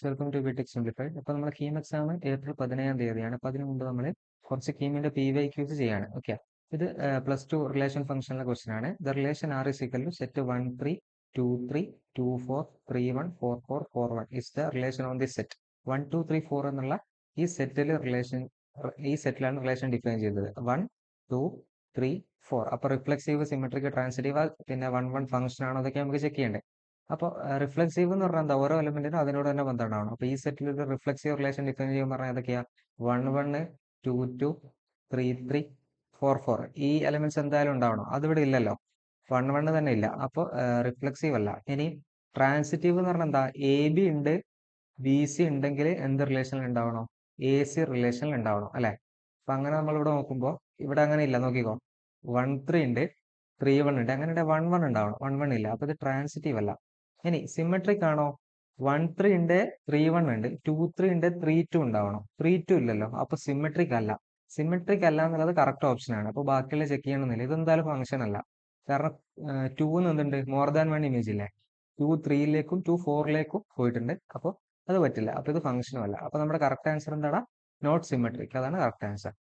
Welcome to BTech simplified. അപ്പോൾ നമ്മുടെ KEAM exam April 17-ാം തീയതിയാണ്. അപ്പോൾ അതിന് മുമ്പ് നമ്മൾ കുറച്ച് കീമിന്റെ PYQs ചെയ്യാണ്. ഓക്കെ, ഇത് +2 റിലേഷൻ ഫംഗ്ഷനിലെ ക്വസ്റ്റൻ ആണ്. The relation R is equal to set 1 3 2 3 2 4 3 1 4 4 4 1 is the relation on the set 1 2 3 4 എന്നുള്ള ഈ സെറ്റിലാണ് റിലേഷൻ ഡിഫൈൻ ചെയ്തത്. 1 2 3 4. അപ്പോൾ റിഫ്ലെക്സീവ്, സിമെട്രിക്, ട്രാൻസിറ്റീവ്, പിന്നെ 1 1 ഫംഗ്ഷൻ ആണോ, അതൊക്കെ നമുക്ക് ചെക്ക് ചെയ്യണ്ടേ. അപ്പോൾ റിഫ്ലെക്സീവ് എന്ന് പറഞ്ഞാൽ എന്താ, ഓരോ എലമെന്റിനും അതിനോട് തന്നെ ബന്ധം ഉണ്ടാവണം. അപ്പോൾ ഈ സെറ്റിൽ ഒരു റിഫ്ലെക്സീവ് റിലേഷൻ ഡിഫൈൻ ചെയ്യുമ്പോൾ പറഞ്ഞാൽ ഏതൊക്കെയാ, 1 1 2 2 3 3 4 4. ഈ എലമെന്റ്സ് എന്തായാലും ഉണ്ടാവണം. അതിവിടെ ഇല്ലല്ലോ, 1 1 തന്നെ ഇല്ല. അപ്പോൾ റിഫ്ലെക്സീവ് അല്ല. ഇനി ട്രാൻസിറ്റീവ് എന്ന് പറഞ്ഞാൽ എന്താ, AB ഉണ്ട്, BC ഉണ്ടെങ്കിൽ എന്ത് റിലേഷനിൽ ഉണ്ടാവണം, AC റിലേഷനിൽ ഉണ്ടാവണം അല്ലെ. അപ്പൊ അങ്ങനെ നമ്മൾ ഇവിടെ നോക്കുമ്പോൾ ഇവിടെ അങ്ങനെ ഇല്ല. നോക്കിക്കോ, 1 3 ഉണ്ട്, 3 1 ഉണ്ട്. അങ്ങനെ 1 1 ഉണ്ടാവണം, 1 1 ഇല്ല. അപ്പൊ ഇത് ട്രാൻസിറ്റീവ് അല്ല. ഇനി സിമെട്രിക് ആണോ, 1 3 ഉണ്ട്, 3 1 ഉണ്ട്, 2 3 ഉണ്ട്, 3 2 ഉണ്ടാവണം. 3 2 ഇല്ലല്ലോ, അപ്പൊ സിമെട്രിക് അല്ല. സിമെട്രിക് അല്ല എന്നുള്ളത് കറക്റ്റ് ഓപ്ഷൻ ആണ്. അപ്പൊ ബാക്കിയുള്ള ചെക്ക് ചെയ്യണമെന്നില്ല. ഇതെന്തായാലും ഫംഗ്ഷൻ അല്ല. കാരണം 2 എന്തുണ്ട്, മോർ ദാൻ 1 ഇമേജ് ഇല്ലേ, 2 3ലേക്കും 2 4ലേക്കും പോയിട്ടുണ്ട്. അപ്പോൾ അത് പറ്റില്ല. അപ്പൊ ഇത് ഫംഗ്ഷനും അല്ല. അപ്പൊ നമ്മുടെ കറക്റ്റ് ആൻസർ എന്താണ്, നോട്ട് സിമെട്രിക്. അതാണ് കറക്റ്റ് ആൻസർ.